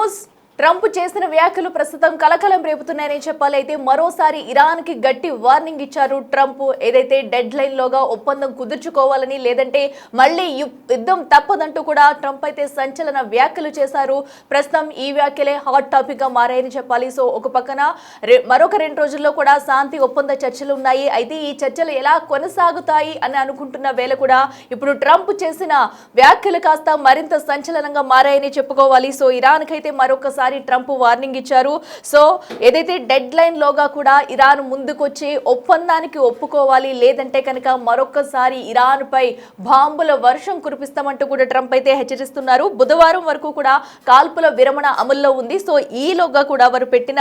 News. Trump చేసిన వ్యాఖ్యలు ప్రస్తుతం కలకలం రేపుతున్నాయని చెప్పాలి. అయితే మరోసారి ఇరాన్ కి గట్టి వార్నింగ్ ఇచ్చారు ట్రంప్. ఏదైతే డెడ్ లైన్ లోగా ఒప్పందం కుదుర్చుకోవాలని, లేదంటే మళ్ళీ యుద్ధం తప్పదంటూ కూడా ట్రంప్ అయితే సంచలన వ్యాఖ్యలు చేశారు. ప్రస్తుతం ఈ వ్యాఖ్యలే హాట్ టాపిక్ గా మారాయని చెప్పాలి. సో ఒక పక్కన మరొక 2 రోజుల్లో కూడా శాంతి ఒప్పంద చర్చలు ఉన్నాయి. అయితే ఈ చర్చలు ఎలా కొనసాగుతాయి అని అనుకుంటున్న వేళ కూడా ఇప్పుడు ట్రంప్ చేసిన వ్యాఖ్యలు కాస్త మరింత సంచలనంగా మారాయని చెప్పుకోవాలి. సో ఇరాన్ కైతే మరొకసారి ట్రంప్ వార్నింగ్ ఇచ్చారు. సో ఏదైతే డెడ్ లైన్ లోగా కూడా ఇరాన్ ముందుకొచ్చి ఒప్పందానికి ఒప్పుకోవాలి, లేదంటే కనుక మరొకసారి ఇరాన్ పై బాంబుల వర్షం కురిపిస్తామంటూ కూడా ట్రంప్ అయితే హెచ్చరిస్తున్నారు. బుధవారం వరకు కూడా కాల్పుల విరమణ అమల్లో ఉంది. సో ఈలోగా కూడా వారు పెట్టిన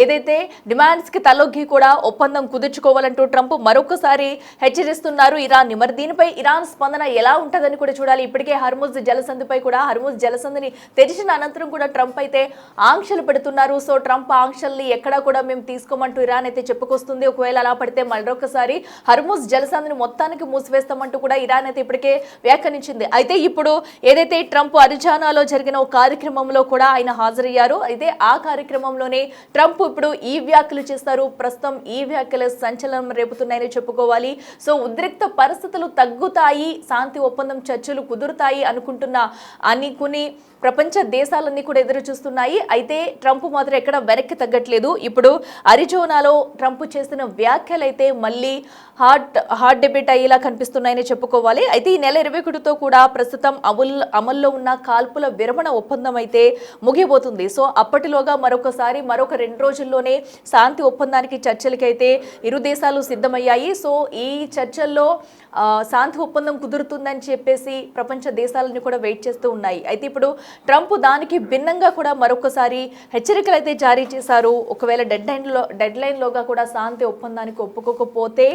ఏదైతే డిమాండ్స్ కి తలొగ్గి కూడా ఒప్పందం కుదుర్చుకోవాలంటూ ట్రంప్ మరొకసారి హెచ్చరిస్తున్నారు ఇరాన్ ని. మరి దీనిపై ఇరాన్ స్పందన ఎలా ఉంటుందని కూడా చూడాలి. ఇప్పటికే హర్ముజ్ జలసంధిపై కూడా హర్ముజ్ జలసంధిని తెరిచిన అనంతరం కూడా ట్రంప్ అయితే ఆంక్షలు పెడుతున్నారు. సో ట్రంప్ ఆంక్షల్ని ఎక్కడా కూడా మేము తీసుకోమంటూ ఇరాన్ అయితే చెప్పుకొస్తుంది. ఒకవేళ అలా పడితే మరొకసారి హర్ముజ్ జలసంధిని మొత్తానికి మూసివేస్తామంటూ కూడా ఇరాన్ అయితే ఇప్పటికే వ్యాఖ్యానించింది. అయితే ఇప్పుడు ఏదైతే ట్రంప్ అరిజానాలో జరిగిన ఒక కార్యక్రమంలో కూడా ఆయన హాజరయ్యారు. అయితే ఆ కార్యక్రమంలోనే ట్రంప్ ఇప్పుడు ఈ వ్యాఖ్యలు చేస్తారు. ప్రస్తుతం ఈ వ్యాఖ్యలు సంచలనం రేపుతున్నాయని చెప్పుకోవాలి. సో ఉద్రిక్త పరిస్థితులు తగ్గుతాయి, శాంతి ఒప్పందం చర్చలు కుదురుతాయి అనుకుని ప్రపంచ దేశాలన్నీ కూడా ఎదురు చూస్తున్నాయి. అయితే ట్రంప్ మాత్రం ఎక్కడ వెనక్కి తగ్గట్లేదు. ఇప్పుడు అరిజోనాలో ట్రంప్ చేసిన వ్యాఖ్యలు అయితే మళ్ళీ హాట్ డిబేట్ అయ్యేలా కనిపిస్తున్నాయని చెప్పుకోవాలి. అయితే ఈ నెల 21తో కూడా ప్రస్తుతం అమల్లో ఉన్న కాల్పుల విరమణ ఒప్పందం అయితే ముగిపోతుంది. సో అప్పటిలోగా మరొక 2 రోజుల్లోనే శాంతి ఒప్పందానికి చర్చలకైతే ఇరు దేశాలు సిద్ధమయ్యాయి. సో ఈ చర్చల్లో శాంతి ఒప్పందం కుదురుతుందని చెప్పేసి ప్రపంచ దేశాలని కూడా వెయిట్ చేస్తూ ఉన్నాయి. అయితే ఇప్పుడు ట్రంప్ దానికి భిన్నంగా కూడా మరొకసారి హెచ్చరికలు అయితే జారీ చేశారు. ఒకవేళ డెడ్ లైన్ లోగా కూడా శాంతి ఒప్పందానికి ఒప్పుకోకపోతే,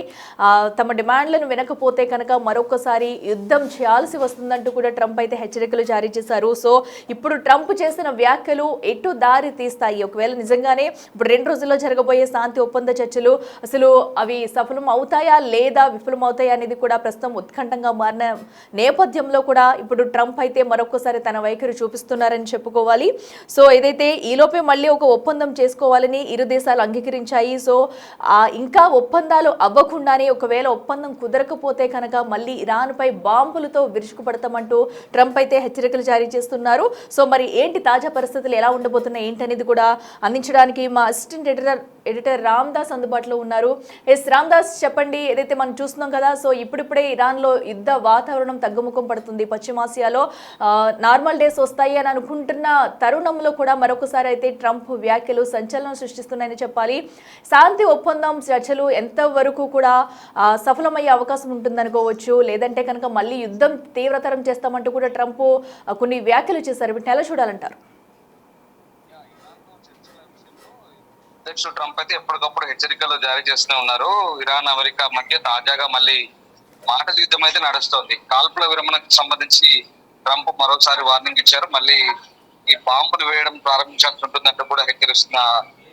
తమ డిమాండ్లను వినకపోతే కనుక మరొకసారి యుద్ధం చేయాల్సి వస్తుందంటూ కూడా ట్రంప్ అయితే హెచ్చరికలు జారీ చేశారు. సో ఇప్పుడు ట్రంప్ చేసిన వ్యాఖ్యలు ఎటు దారి తీస్తాయి? ఒకవేళ నిజంగానే ఇప్పుడు 2 రోజుల్లో జరగబోయే శాంతి ఒప్పంద చర్చలు అసలు అవి సఫలం అవుతాయా లేదా విఫలం అవుతాయా అనేది కూడా ప్రస్తుతం ఉత్కంఠంగా మారిన నేపథ్యంలో కూడా ఇప్పుడు ట్రంప్ అయితే మరొకసారి తన వైఖరి చూపిస్తున్నారని చెప్పుకోవాలి. సో ఏదైతే ఈలోపే మళ్ళీ ఒక ఒప్పందం చేసుకోవాలని ఇరు దేశాలు అంగీకరించాయి. సో ఇంకా ఒప్పందాలు అవ్వకుండానే ఒకవేళ ఒప్పందం కుదరకపోతే కనుక మళ్ళీ ఇరాన్ పై బాంబులతో విరుచుకుపడతామంటూ ట్రంప్ అయితే హెచ్చరికలు జారీ చేస్తున్నారు. సో మరి ఏంటి తాజా పరిస్థితులు ఎలా ఉండబోతున్నాయి ఏంటనేది కూడా అందించడానికి మా అసిస్టెంట్ ఎడిటర్ రామ్ దాస్ అందుబాటులో ఉన్నారు. రామ్ దాస్, చెప్పండి. ఏదైతే మనం చూస్తున్నాం కదా, సో ఇప్పుడిప్పుడే ఇరాన్లో యుద్ధ వాతావరణం తగ్గుముఖం పడుతుంది. పశ్చిమాసియాలో నార్మల్ డేస్ వస్తాయి అని అనుకుంటున్న తరుణంలో కూడా మరొకసారి అయితే ట్రంప్ వ్యాఖ్యలు సంచలనం సృష్టిస్తున్నాయని చెప్పాలి. శాంతి ఒప్పందం చర్చలు ఎంతవరకు కూడా సఫలమయ్యే అవకాశం ఉంటుందనుకోవచ్చు, లేదంటే కనుక మళ్ళీ యుద్ధం తీవ్రతరం చేస్తామంటూ కూడా ట్రంప్ కొన్ని వ్యాఖ్యలు చేశారు. వీటిని ఎలా చూడాలంటారు? అధ్యక్షుడు ట్రంప్ అయితే ఎప్పటికప్పుడు హెచ్చరికలు జారీ చేస్తూనే ఉన్నారు. ఇరాన్ అమెరికా మధ్య తాజాగా మళ్ళీ మాటల యుద్ధం అయితే నడుస్తోంది. కాల్పుల విరమణకు సంబంధించి ట్రంప్ మరోసారి వార్నింగ్ ఇచ్చారు. మళ్ళీ ఈ బాంబులు వేయడం ప్రారంభించాల్సి ఉంటుందంటూ కూడా హెచ్చరిస్తున్న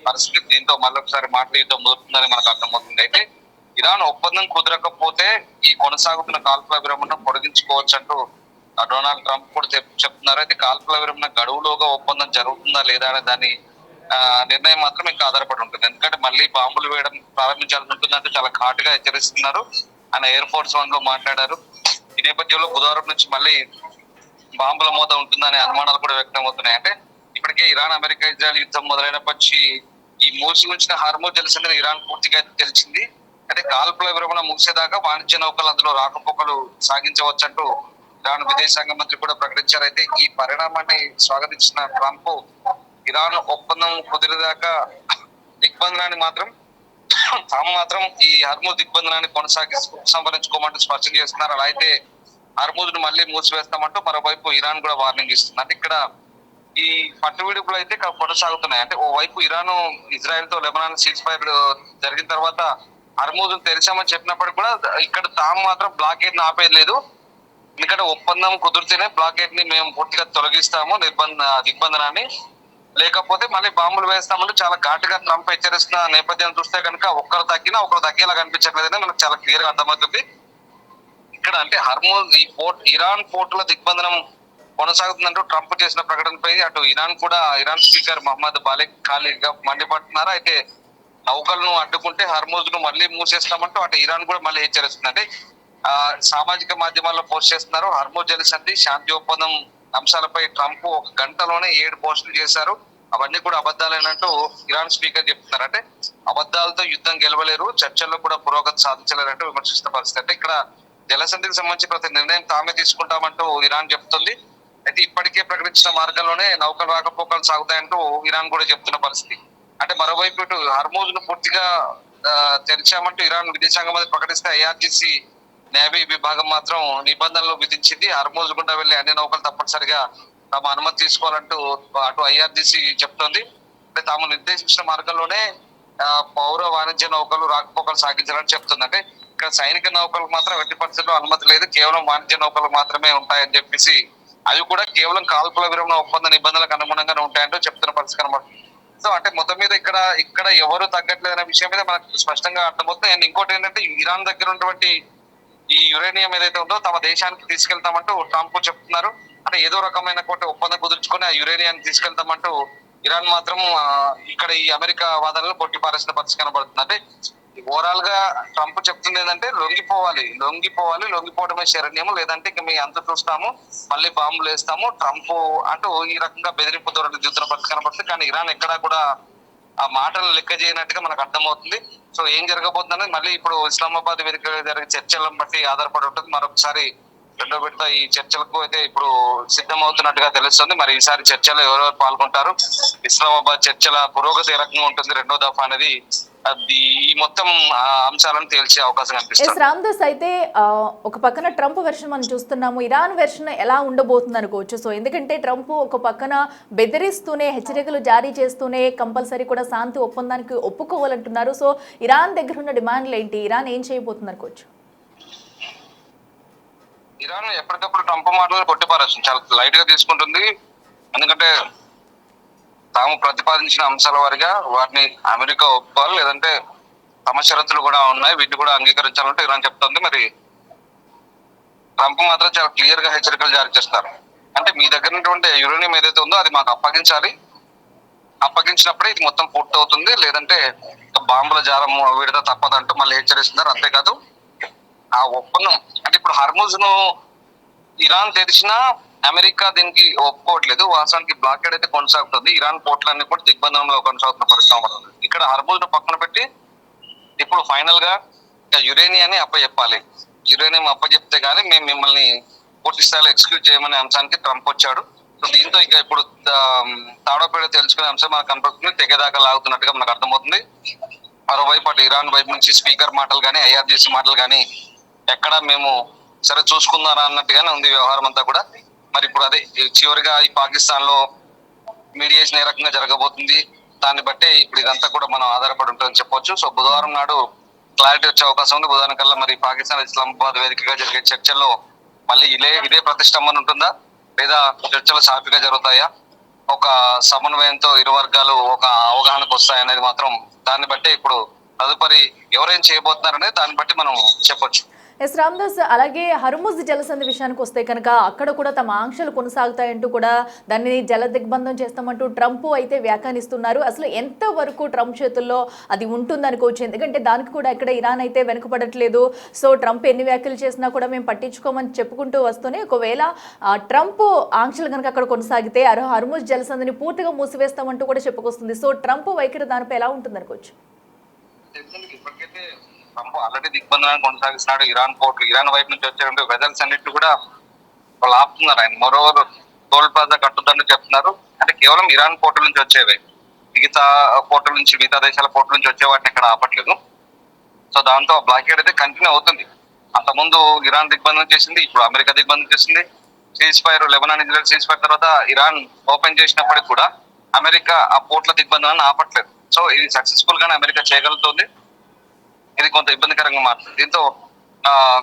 పరిస్థితి. దీంతో మళ్ళొకసారి మాటల యుద్ధం ముదురుతుందని మనకు అర్థమవుతుంది. అయితే ఇరాన్ ఒప్పందం కుదరకపోతే ఈ కొనసాగుతున్న కాల్పుల విరమణ పొడిగించుకోవచ్చు అంటూ డొనాల్డ్ ట్రంప్ కూడా చెప్తున్నారు. అయితే కాల్పుల విరమణ గడువులోగా ఒప్పందం జరుగుతుందా లేదా అనే దాని నిర్ణయం మాత్రం ఇంకా ఆధారపడి ఉంటుంది. ఎందుకంటే మళ్ళీ బాంబులు వేయడం ప్రారంభించాల్సి ఉంటుందంటే చాలా ఘాటుగా హెచ్చరిస్తున్నారు. ఆయన ఎయిర్ ఫోర్స్ 1 లో మాట్లాడారు. ఈ నేపథ్యంలో బుధవారం నుంచి మళ్ళీ బాంబుల మోత ఉంటుందనే అనుమానాలు కూడా వ్యక్తం అవుతున్నాయి. అంటే ఇప్పటికే ఇరాన్ అమెరికా ఇజ్రాయెల్ యుద్ధం మొదలైనప్పటి ఈ మూసి ఉంచిన హార్మోజ్ జలసంధిని ఇరాన్ పూర్తిగా తెలిసింది. అంటే కాల్పుల విరమణ ముగిసేదాకా వాణిజ్య నౌకలు అందులో రాకపోకలు సాగించవచ్చంటూ ఇరాన్ విదేశాంగ మంత్రి కూడా ప్రకటించారు. అయితే ఈ పరిణామాన్ని స్వాగతించిన ట్రంప్ ఇరాన్ ఒప్పందం కుదిరేదాకా దిగ్బంధనాన్ని తాము మాత్రం ఈ హర్మూజ్ దిగ్బంధనాన్ని సంవరించుకోమంటూ స్పష్టం చేస్తున్నారు. అలా అయితే హర్మూజ్ ను మళ్ళీ మూసివేస్తామంటూ మరోవైపు ఇరాన్ కూడా వార్నింగ్ ఇస్తుంది. అంటే ఇక్కడ ఈ పట్టువిడుపులు అయితే కొనసాగుతున్నాయి. అంటే ఓవైపు ఇరాన్ ఇజ్రాయెల్ తో లెబనాన్ సీజ్ ఫైర్ జరిగిన తర్వాత హర్మూజ్ తెరిచామని చెప్పినప్పటికీ కూడా ఇక్కడ తాము మాత్రం బ్లాకేడ్ ని ఆపేది లేదు. ఎందుకంటే ఒప్పందం కుదిరితేనే బ్లాకేడ్ ని మేము పూర్తిగా తొలగిస్తాము, దిగ్బంధనాన్ని, లేకపోతే మళ్ళీ బాంబులు వేస్తామంటే చాలా ఘాటుగా ట్రంప్ హెచ్చరిస్తున్న నేపథ్యం చూస్తే కనుక ఒకరు తగ్గేలా కనిపించట్లేదని మనకు చాలా క్లియర్ గా అర్థమవుతుంది. ఇక్కడ అంటే హర్మూజ్ ఈ ఇరాన్ పోర్టుల దిగ్బంధనం కొనసాగుతుందంటూ ట్రంప్ చేసిన ప్రకటనపై అటు ఇరాన్ స్పీకర్ మహమ్మద్ బాలెక్ ఖాళీగా మండిపడుతున్నారు. అయితే నౌకలను అడ్డుకుంటే హర్మూజ్ ను మళ్ళీ మూసేస్తామంటూ అటు ఇరాన్ కూడా మళ్ళీ హెచ్చరిస్తుంది. అంటే సామాజిక మాధ్యమాల్లో పోస్ట్ చేస్తున్నారు. హర్మూజ్ జలసంధి శాంతి ఒప్పందం అంశాలపై ట్రంప్ ఒక గంటలోనే 7 పోస్టులు చేశారు. అవన్నీ కూడా అబద్ధాలైనట్టు ఇరాన్ స్పీకర్ చెప్తున్నారు. అంటే అబద్ధాలతో యుద్ధం గెలవలేరు, చర్చల్లో కూడా పురోగతి సాధించలేరంటూ విమర్శిస్తున్న పరిస్థితి. అంటే ఇక్కడ జలసంధికి సంబంధించి ప్రతి నిర్ణయం తామే తీసుకుంటామంటూ ఇరాన్ చెప్తుంది. అయితే ఇప్పటికే ప్రకటించిన మార్గంలోనే నౌకలు రాకపోకలు సాగుతాయంటూ ఇరాన్ కూడా చెప్తున్న పరిస్థితి. అంటే మరోవైపు ఇటు హర్మూజ్ ను పూర్తిగా తెరిచామంటూ ఇరాన్ విదేశాంగ మంత్రి ప్రకటిస్తే ఐఆర్జీసీ నేవీ విభాగం మాత్రం నిబంధనలు విధించింది. హర్మూజ్ గుండా వెళ్లే అన్ని నౌకలు తప్పనిసరిగా తమ అనుమతి తీసుకోవాలంటూ అటు ఐఆర్జీసీ చెప్తోంది. అంటే తాము నిర్దేశించిన మార్గంలోనే పౌర వాణిజ్య నౌకలు రాకపోకలు సాగించాలని చెప్తుంది. అంటే ఇక్కడ సైనిక నౌకలకు మాత్రం ఎట్టి పరిస్థితుల్లో అనుమతి లేదు, కేవలం వాణిజ్య నౌకలు మాత్రమే ఉంటాయని చెప్పేసి అవి కూడా కేవలం కాల్పుల విరమణ ఒప్పంద నిబంధనలకు అనుగుణంగానే ఉంటాయంటూ చెప్తున్న పరిస్థితి కనబడుతుంది. సో అంటే మొత్తం మీద ఇక్కడ ఎవరు తగ్గట్లేదనే విషయం మీద మనకు స్పష్టంగా అర్థమవుతుంది. అండ్ ఇంకోటి ఏంటంటే ఇరాన్ దగ్గర ఉన్నటువంటి ఈ యురేనియం ఏదైతే ఉందో తమ దేశానికి తీసుకెళ్తామంటూ ట్రంప్ చెప్తున్నారు. అంటే ఏదో రకమైన ఒప్పందం కుదుర్చుకొని ఆ యురేనియాన్ని తీసుకెళ్తామంటూ ఇరాన్ మాత్రం ఇక్కడ ఈ అమెరికా వాదనలు కొట్టి పారేసిన పరిస్థితి కనబడుతుంది. అంటే ఓవరాల్ గా ట్రంప్ చెప్తుంది ఏంటంటే లొంగిపోవడమే శరణ్యము, లేదంటే ఇక మీ అంత చూస్తాము, మళ్ళీ బాంబులు వేస్తాము. ట్రంప్ అంటూ ఈ రకంగా బెదిరింపు ధోరణి దిద్దుతున్న పరిస్థితి కనబడుతుంది. కానీ ఇరాన్ ఎక్కడా కూడా ఆ మాటలు లెక్క చేయనట్టుగా మనకు అర్థమవుతుంది. సో ఏం జరగబోతుందని మళ్ళీ ఇప్పుడు ఇస్లామాబాద్ వేదిక జరిగే చర్చలను బట్టి ఆధారపడి ఉంటుంది. మరొకసారి రెండో విడత ఈ చర్చలకు అయితే ఇప్పుడు సిద్ధమవుతున్నట్టుగా తెలుస్తుంది. మరి ఈసారి చర్చలో ఎవరెవరు పాల్గొంటారు, ఇస్లామాబాద్ చర్చల పురోగతి ఏ రకంగా ఉంటుంది, రెండో దఫా అనేది ఈ మొత్తం అంశాలను తేల్చే అవకాశం కనిపిస్తుంది. రామ్దాస్, అయితే ఒక పక్కన ట్రంప్ వెర్షన్ మనం చూస్తున్నాము, ఇరాన్ వెర్షన్ ఎలా ఉండబోతుంది అనుకోవచ్చు. సో ఎందుకంటే ట్రంప్ ఒక పక్కన బెదిరిస్తూనే, హెచ్చరికలు జారీ చేస్తూనే కంపల్సరీ కూడా శాంతి ఒప్పందానికి ఒప్పుకోవాలంటున్నారు. సో ఇరాన్ దగ్గర ఉన్న డిమాండ్లు ఏంటి, ఇరాన్ ఏం చేయబోతుంది అనుకోవచ్చు? ఇరాన్ ఎప్పటికప్పుడు ట్రంప్ మాటలు కొట్టిపారేస్తుంది, చాలా లైట్ గా తీసుకుంటుంది. ఎందుకంటే తాము ప్రతిపాదించిన అంశాల వారిగా వాటిని అమెరికా ఒప్పుకోవాలి, లేదంటే తమ షరతులు కూడా ఉన్నాయి, వీటిని కూడా అంగీకరించాలంటే ఇరాన్ చెప్తుంది. మరి ట్రంప్ మాత్రం చాలా క్లియర్ గా హెచ్చరికలు జారీ చేస్తారు. అంటే మీ దగ్గర ఉన్నటువంటి యురేనియం ఏదైతే ఉందో అది మాకు అప్పగించాలి, అప్పగించినప్పుడే ఇది మొత్తం పూర్తి అవుతుంది, లేదంటే బాంబుల జారం విడత తప్పదంటూ మళ్ళీ హెచ్చరిస్తున్నారు. అంతేకాదు ఆ ఒప్పందం అంటే ఇప్పుడు హర్మూజ్ ను ఇరాన్ తెరిచినా అమెరికా దీనికి ఒప్పుకోవట్లేదు. వాస్తవానికి బ్లాకేడ్ అయితే కొనసాగుతుంది. ఇరాన్ పోర్ట్లన్నీ కూడా దిగ్బంధనంలో కొనసాగుతున్న పరిస్థితి. ఇక్కడ హర్మూజ్ ను పక్కన పెట్టి ఇప్పుడు ఫైనల్ గా యురేనియాన్ని అప్పచెప్పాలి. యురేనియం అప్పచెప్తే గానీ మేము మిమ్మల్ని పూర్తి స్థాయిలో ఎక్స్క్యూజ్ చేయమనే అంశానికి ట్రంప్ వచ్చాడు. సో దీంతో ఇక ఇప్పుడు తాడోపేడ తెలుసుకునే అంశం మనకు కనపడుతుంది, తెగదాకా లాగుతున్నట్టుగా మనకు అర్థమవుతుంది. మరోవైపు అటు ఇరాన్ వైపు నుంచి స్పీకర్ మాటలు కానీ, ఐఆర్జీసీ మాటలు కానీ ఎక్కడ మేము సరే చూసుకుందారా అన్నట్టుగానే ఉంది వ్యవహారం అంతా కూడా. మరి ఇప్పుడు అదే చివరిగా ఈ పాకిస్తాన్ లో మీడియేషన్ ఏ రకంగా జరగబోతుంది, దాన్ని బట్టే ఇప్పుడు ఇదంతా కూడా మనం ఆధారపడి ఉంటుందని చెప్పొచ్చు. సో బుధవారం నాడు క్లారిటీ వచ్చే అవకాశం ఉంది. బుధవారం కల్లా మరి పాకిస్తాన్ ఇస్లామాబాద్ వేదికగా జరిగే చర్చల్లో మళ్ళీ ఇదే ప్రతిష్టంభన ఉంటుందా, లేదా చర్చలు సాఫీగా జరుగుతాయా, ఒక సమన్వయంతో ఇరు వర్గాలు ఒక అవగాహనకు వస్తాయనేది మాత్రం దాన్ని బట్టే ఇప్పుడు తదుపరి ఎవరేం చేయబోతున్నారనేది దాన్ని బట్టి మనం చెప్పొచ్చు. ఎస్ రామ్దాస్, అలాగే హర్ముజ్ జలసంధి విషయానికి వస్తే కనుక అక్కడ కూడా తమ ఆంక్షలు కొనసాగుతాయంటూ కూడా దాన్ని జల దిగ్బంధం చేస్తామంటూ ట్రంప్ అయితే వ్యాఖ్యానిస్తున్నారు. అసలు ఎంత వరకు ట్రంప్ చేతుల్లో అది ఉంటుంది అనుకోవచ్చు, ఎందుకంటే దానికి కూడా ఇక్కడ ఇరాన్ అయితే వెనుకబడట్లేదు. సో ట్రంప్ ఎన్ని వ్యాఖ్యలు చేసినా కూడా మేము పట్టించుకోమని చెప్పుకుంటూ వస్తూనే ఒకవేళ ట్రంప్ ఆంక్షలు కనుక అక్కడ కొనసాగితే హర్ముజ్ జలసంధిని పూర్తిగా మూసివేస్తామంటూ కూడా చెప్పుకొస్తుంది. సో ట్రంప్ వైఖరి దానిపై ఎలా ఉంటుంది అనుకోవచ్చు? ట్రంప్ ఆల్రెడీ దిగ్బంధనాన్ని కొనసాగిస్తున్నాడు. ఇరాన్ వైపు నుంచి వచ్చే వెజల్స్ అన్నింటినీ కూడా వాళ్ళు ఆపుతున్నారు. ఆయన మరోవర్ టోల్ ప్లాజా కట్టుదని చెప్తున్నారు. అంటే కేవలం ఇరాన్ పోర్టుల నుంచి వచ్చేవే, మిగతా పోర్టుల నుంచి, మిగతా దేశాల పోర్టుల నుంచి వచ్చే వాటిని ఇక్కడ ఆపట్లేదు. సో దాంతో బ్లాకేడ్ అయితే కంటిన్యూ అవుతుంది. అంతకుముందు ఇరాన్ దిగ్బంధనం చేసింది, ఇప్పుడు అమెరికా దిగ్బంధనం చేసింది. Cease fire, Lebanon Israel cease fire తర్వాత ఇరాన్ ఓపెన్ చేసినప్పటికి కూడా అమెరికా ఆ పోర్ట్ల దిగ్బంధనాన్ని ఆపట్లేదు. సో ఇది సక్సెస్ఫుల్ గానే అమెరికా చేయగలుగుతుంది. ఇది కొంత ఇబ్బందికరంగా మారుతుంది. దీంతో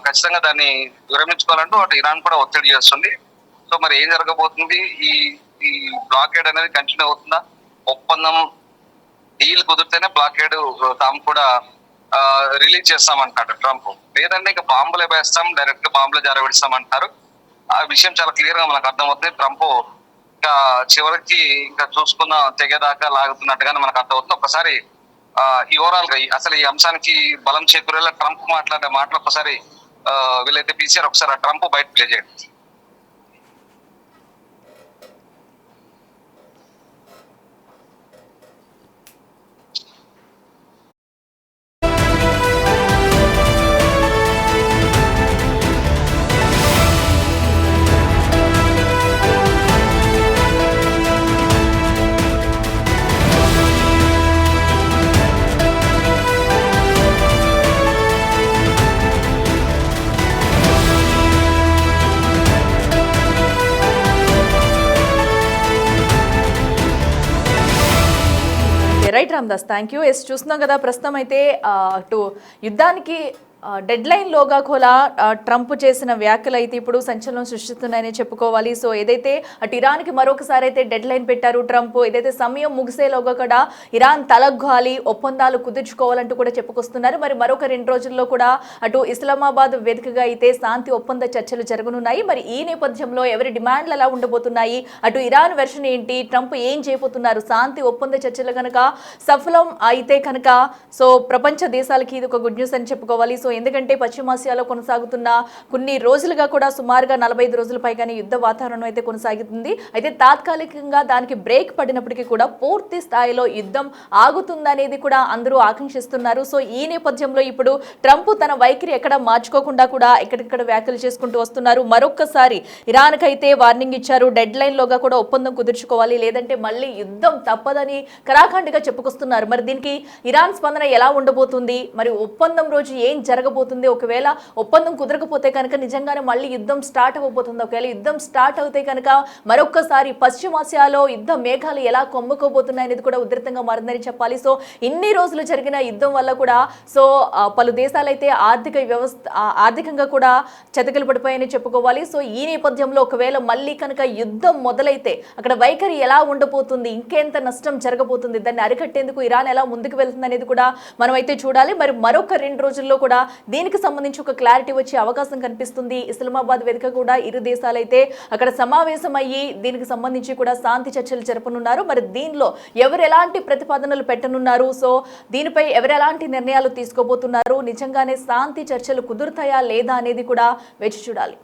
ఖచ్చితంగా దాన్ని విరమించుకోవాలంటూ అటు ఇరాన్ కూడా ఒత్తిడి చేస్తుంది. సో మరి ఏం జరగబోతుంది, ఈ బ్లాకేడ్ అనేది కంటిన్యూ అవుతుందా, ఒప్పందం డీల్ కుదిరితేనే బ్లాకేడ్ తాము కూడా రిలీజ్ చేస్తామంటాడు ట్రంప్, లేదంటే ఇంకా బాంబులు వేస్తాం, డైరెక్ట్ గా బాంబులు జారవిడిస్తామంటారు. ఆ విషయం చాలా క్లియర్ గా మనకు అర్థమవుతుంది. ట్రంప్ ఇంకా చివరికి ఇంకా చూసుకున్న తెగేదాకా లాగుతున్నట్టుగానే మనకు అర్థమవుతుంది. ఒకసారి ఈ ఓవరాల్ గా అసలు ఈ అంశానికి బలం చేకూరేలా ట్రంప్ మాట్లాడే మాటలు ఒకసారి వీళ్ళైతే పిలిచారు. ఒకసారి ఆ ట్రంప్ బయట ప్లే చేయండి. Right Ramdas, thank you. Yes, చూస్తున్నాం కదా ప్రస్తుతం అయితే అటు యుద్ధానికి డెడ్ లైన్ లోగా కూడా ట్రంప్ చేసిన వ్యాఖ్యలు అయితే ఇప్పుడు సంచలనం సృష్టిస్తున్నాయని చెప్పుకోవాలి. సో ఏదైతే అటు ఇరాన్కి మరొకసారి అయితే డెడ్ లైన్ పెట్టారు ట్రంప్, ఏదైతే సమయం ముగిసేలోగా కూడా ఇరాన్ తలగ్గాలి ఒప్పందాలు కుదుర్చుకోవాలంటూ కూడా చెప్పుకొస్తున్నారు. మరి మరొక 2 రోజుల్లో కూడా అటు ఇస్లామాబాద్ వేదికగా అయితే శాంతి ఒప్పంద చర్చలు జరగనున్నాయి. మరి ఈ నేపథ్యంలో ఎవరి డిమాండ్లు ఎలా ఉండబోతున్నాయి, అటు ఇరాన్ వెర్షన్ ఏంటి, ట్రంప్ ఏం చేయబోతున్నారు, శాంతి ఒప్పంద చర్చలు కనుక సఫలం అయితే కనుక సో ప్రపంచ దేశాలకి ఇది ఒక గుడ్ న్యూస్ అని చెప్పుకోవాలి. సో ఎందుకంటే పశ్చిమాసియాలో కొనసాగుతున్న కొన్ని రోజులుగా కూడా సుమారుగా 45 రోజుల పైగానే యుద్ధ వాతావరణం అయితే కొనసాగుతుంది. అయితే తాత్కాలికంగా దానికి బ్రేక్ పడినప్పటికీ కూడా పూర్తి స్థాయిలో యుద్ధం ఆగుతుందనేది కూడా అందరూ ఆకాంక్షిస్తున్నారు. సో ఈ నేపథ్యంలో ఇప్పుడు ట్రంప్ తన వైఖరి ఎక్కడ మార్చుకోకుండా కూడా ఎక్కడిక్కడ వ్యాఖ్యలు చేసుకుంటూ వస్తున్నారు. మరొక్కసారి ఇరాన్కి అయితే వార్నింగ్ ఇచ్చారు, డెడ్ లైన్ లోగా కూడా ఒప్పందం కుదుర్చుకోవాలి, లేదంటే మళ్ళీ యుద్ధం తప్పదని కరాఖండిగా చెప్పుకొస్తున్నారు. మరి దీనికి ఇరాన్ స్పందన ఎలా ఉండబోతుంది, మరి ఒప్పందం రోజు ఏం జరగబోతుంది, ఒకవేళ ఒప్పందం కుదరకపోతే కనుక నిజంగానే మళ్ళీ యుద్ధం స్టార్ట్ అవ్వబోతుంది, ఒకవేళ యుద్ధం స్టార్ట్ అవుతే కనుక మరొక్కసారి పశ్చిమాసియాలో యుద్ధ మేఘాలు ఎలా కొమ్ముకోబోతున్నాయి అనేది కూడా ఉధృతంగా మారిందని చెప్పాలి. సో ఇన్ని రోజులు జరిగిన యుద్ధం వల్ల కూడా సో పలు దేశాలైతే ఆర్థికంగా కూడా చతికిలు పడిపోయాయని చెప్పుకోవాలి. సో ఈ నేపథ్యంలో ఒకవేళ మళ్ళీ కనుక యుద్ధం మొదలైతే అక్కడ వైఖరి ఎలా ఉండబోతుంది, ఇంకెంత నష్టం జరగబోతుంది, దాన్ని అరికట్టేందుకు ఇరాన్ ఎలా ముందుకు వెళ్తుంది అనేది కూడా మనం అయితే చూడాలి. మరి మరొక 2 రోజుల్లో కూడా దీనికి సంబంధించి ఒక క్లారిటీ వచ్చే అవకాశం కనిపిస్తుంది. ఇస్లామాబాద్ వేదిక కూడా ఇరు దేశాలైతే అక్కడ సమావేశం అయ్యి దీనికి సంబంధించి కూడా శాంతి చర్చలు జరపనున్నారు. మరి దీనిలో ఎవరు ఎలాంటి ప్రతిపాదనలు పెట్టనున్నారు, సో దీనిపై ఎవరు ఎలాంటి నిర్ణయాలు తీసుకోబోతున్నారు, నిజంగానే శాంతి చర్చలు కుదురుతాయా లేదా అనేది కూడా వేచి చూడాలి.